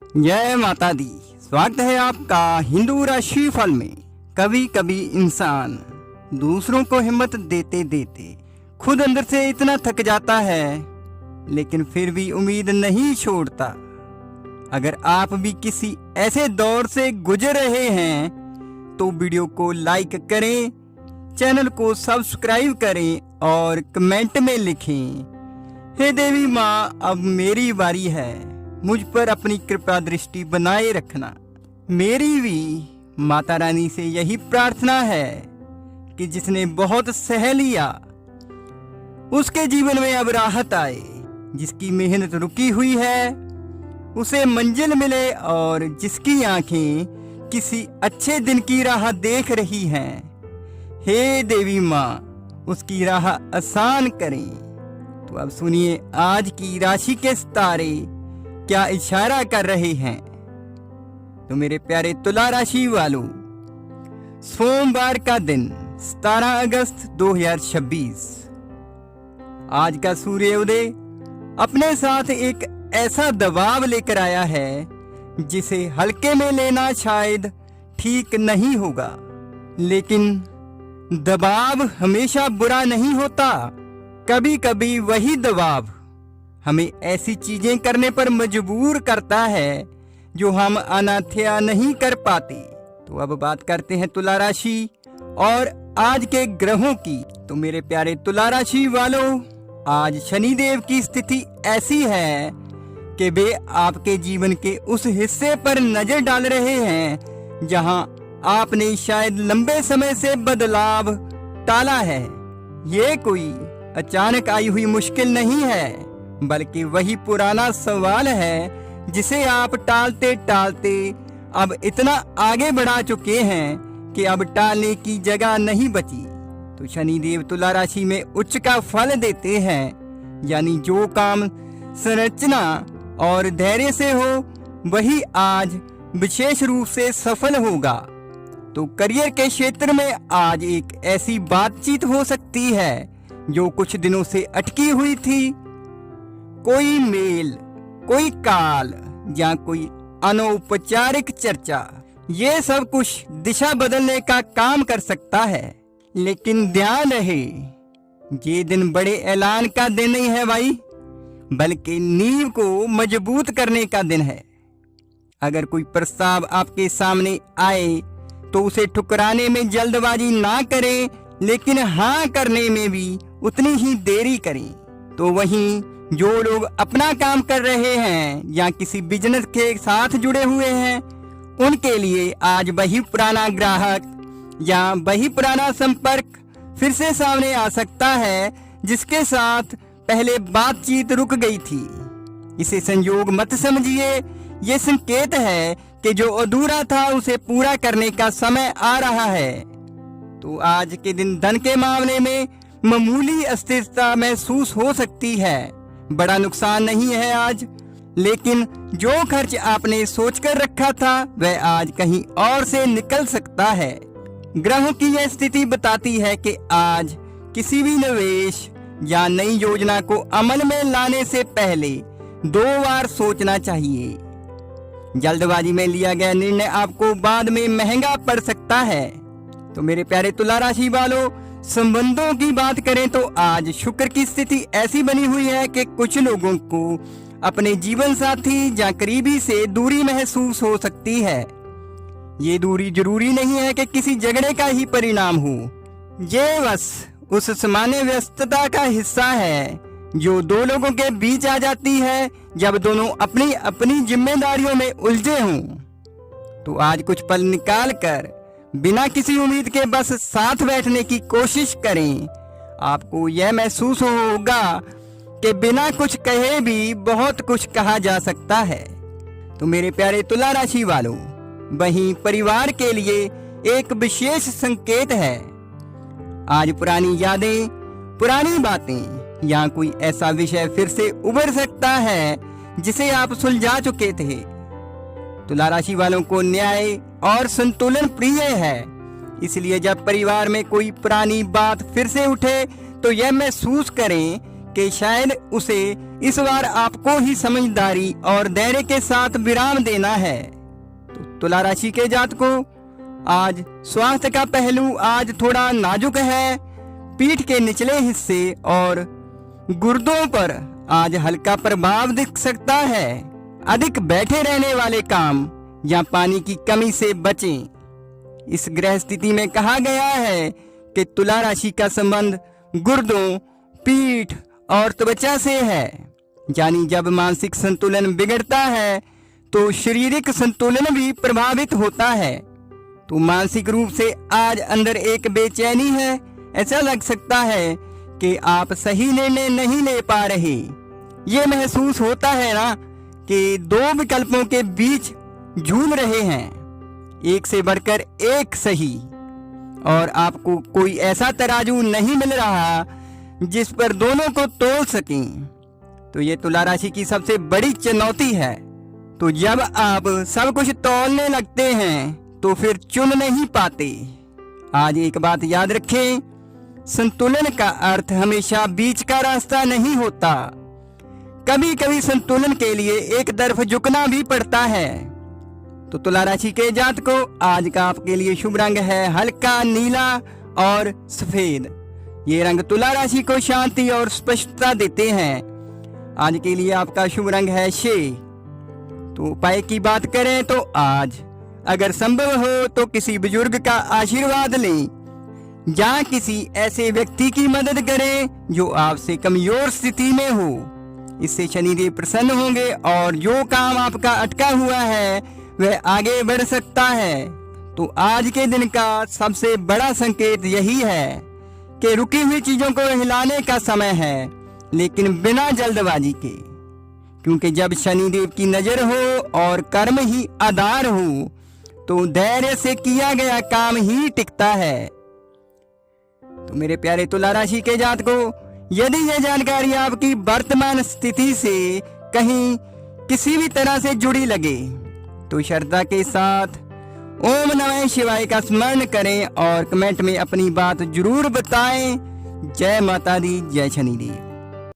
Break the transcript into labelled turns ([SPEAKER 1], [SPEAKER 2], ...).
[SPEAKER 1] जय माता दी। स्वागत है आपका हिंदू राशि फल में। कभी कभी इंसान दूसरों को हिम्मत देते देते खुद अंदर से इतना थक जाता है, लेकिन फिर भी उम्मीद नहीं छोड़ता। अगर आप भी किसी ऐसे दौर से गुजर रहे हैं तो वीडियो को लाइक करें, चैनल को सब्सक्राइब करें और कमेंट में लिखें, हे देवी माँ अब मेरी बारी है, मुझ पर अपनी कृपा दृष्टि बनाए रखना। मेरी भी माता रानी से यही प्रार्थना है कि जिसने बहुत सह लिया उसके जीवन में अब राहत आए, जिसकी मेहनत रुकी हुई है उसे मंजिल मिले, और जिसकी आंखें किसी अच्छे दिन की राह देख रही हैं, हे देवी माँ उसकी राह आसान करें। तो अब सुनिए आज की राशि के सितारे क्या इशारा कर रहे हैं। तो मेरे प्यारे तुला राशि वालों, सोमवार का दिन 17 अगस्त 2026, आज का सूर्योदय अपने साथ एक ऐसा दबाव लेकर आया है जिसे हल्के में लेना शायद ठीक नहीं होगा, लेकिन दबाव हमेशा बुरा नहीं होता। कभी कभी वही दबाव हमें ऐसी चीजें करने पर मजबूर करता है जो हम अनाथया नहीं कर पाते। तो अब बात करते हैं तुला राशि और आज के ग्रहों की। तो मेरे प्यारे तुला राशि वालों, आज शनिदेव की स्थिति ऐसी है कि वे आपके जीवन के उस हिस्से पर नजर डाल रहे हैं जहां आपने शायद लंबे समय से बदलाव टाला है। ये कोई अचानक आई हुई मुश्किल नहीं है, बल्कि वही पुराना सवाल है जिसे आप टालते टालते अब इतना आगे बढ़ा चुके हैं कि अब टालने की जगह नहीं बची। तो शनिदेव तुला राशि में उच्च का फल देते हैं, यानी जो काम संरचना और धैर्य से हो वही आज विशेष रूप से सफल होगा। तो करियर के क्षेत्र में आज एक ऐसी बातचीत हो सकती है जो कुछ दिनों से अटकी हुई थी। कोई मेल, कोई कॉल या कोई अनौपचारिक चर्चा, ये सब कुछ दिशा बदलने का काम कर सकता है। लेकिन ध्यान रहे, ये दिन बड़े ऐलान का दिन नहीं है भाई, बल्कि नींव को मजबूत करने का दिन है। अगर कोई प्रस्ताव आपके सामने आए तो उसे ठुकराने में जल्दबाजी ना करें, लेकिन हाँ करने में भी उतनी ही देरी करें। तो वहीं जो लोग अपना काम कर रहे हैं या किसी बिजनेस के साथ जुड़े हुए हैं, उनके लिए आज वही पुराना ग्राहक या वही पुराना संपर्क फिर से सामने आ सकता है जिसके साथ पहले बातचीत रुक गई थी। इसे संयोग मत समझिए, ये संकेत है कि जो अधूरा था उसे पूरा करने का समय आ रहा है। तो आज के दिन धन के मामले में मामूली अस्थिरता महसूस हो सकती है। बड़ा नुकसान नहीं है आज, लेकिन जो खर्च आपने सोचकर रखा था वह आज कहीं और से निकल सकता है। ग्रहों की यह स्थिति बताती है कि आज किसी भी निवेश या नई योजना को अमल में लाने से पहले 2 बार सोचना चाहिए। जल्दबाजी में लिया गया निर्णय आपको बाद में महंगा पड़ सकता है। तो मेरे प्यारे तुला राशि वालों, संबंधों की बात करें तो आज शुक्र की स्थिति ऐसी बनी हुई है कि कुछ लोगों को अपने जीवन साथी या करीबी से दूरी महसूस हो सकती है। ये दूरी जरूरी नहीं है कि किसी झगड़े का ही परिणाम हो, ये बस उस सामान्य व्यस्तता का हिस्सा है जो 2 लोगों के बीच आ जाती है जब दोनों अपनी अपनी जिम्मेदारियों में उलझे हों। तो आज कुछ पल निकाल कर बिना किसी उम्मीद के बस साथ बैठने की कोशिश करें। आपको यह महसूस होगा कि बिना कुछ कहे भी बहुत कुछ कहा जा सकता है। तो मेरे प्यारे तुला राशि वालों, वहीं परिवार के लिए एक विशेष संकेत है। आज पुरानी यादें, पुरानी बातें या कोई ऐसा विषय फिर से उभर सकता है जिसे आप सुलझा चुके थे। तुला राशि वालों को न्याय और संतुलन प्रिय है, इसलिए जब परिवार में कोई पुरानी बात फिर से उठे तो यह महसूस करें कि शायद उसे इस बार आपको ही समझदारी और धैर्य के साथ विराम देना है। तो तुला राशि के जातकों, आज स्वास्थ्य का पहलू आज थोड़ा नाजुक है। पीठ के निचले हिस्से और गुर्दों पर आज हल्का प्रभाव दिख सकता है। अधिक बैठे रहने वाले काम या पानी की कमी से बचें। इस ग्रह स्थिति में कहा गया है कि तुला राशि का संबंध गुर्दों, पीठ और त्वचा से है। यानी जब मानसिक संतुलन बिगड़ता है तो शारीरिक संतुलन भी प्रभावित होता है। तो मानसिक रूप से आज अंदर एक बेचैनी है। ऐसा लग सकता है कि आप सही निर्णय नहीं ले पा रहे। ये महसूस होता है ना कि दो विकल्पों के बीच झूल रहे हैं, एक से बढ़कर एक सही, और आपको कोई ऐसा तराजू नहीं मिल रहा जिस पर दोनों को तोल सकें। तो ये तुला राशि की सबसे बड़ी चुनौती है। तो जब आप सब कुछ तौलने लगते हैं तो फिर चुन नहीं पाते। आज एक बात याद रखें, संतुलन का अर्थ हमेशा बीच का रास्ता नहीं होता। कभी कभी संतुलन के लिए एक तरफ झुकना भी पड़ता है। तो तुला राशि के जातकों, आज का आपके लिए शुभ रंग है हल्का नीला और सफेद। ये रंग तुला राशि को शांति और स्पष्टता देते हैं। आज के लिए आपका शुभ रंग है शे। तो उपाय की बात करें तो आज अगर संभव हो तो किसी बुजुर्ग का आशीर्वाद लें या किसी ऐसे व्यक्ति की मदद करें जो आपसे कमजोर स्थिति में हो। इससे शनिदेव प्रसन्न होंगे और जो काम आपका अटका हुआ है वह आगे बढ़ सकता है। तो आज के दिन का सबसे बड़ा संकेत यही है कि रुकी हुई चीजों को हिलाने का समय है, लेकिन बिना जल्दबाजी के, क्योंकि जब शनिदेव की नजर हो और कर्म ही आधार हो तो धैर्य से किया गया काम ही टिकता है। तो मेरे प्यारे तुला राशि के जातकों, यदि यह जानकारी आपकी वर्तमान स्थिति से कहीं किसी भी तरह से जुड़ी लगे तो श्रद्धा के साथ ओम नमः शिवाय का स्मरण करें और कमेंट में अपनी बात जरूर बताएं। जय माता दी, जय शनिदेव।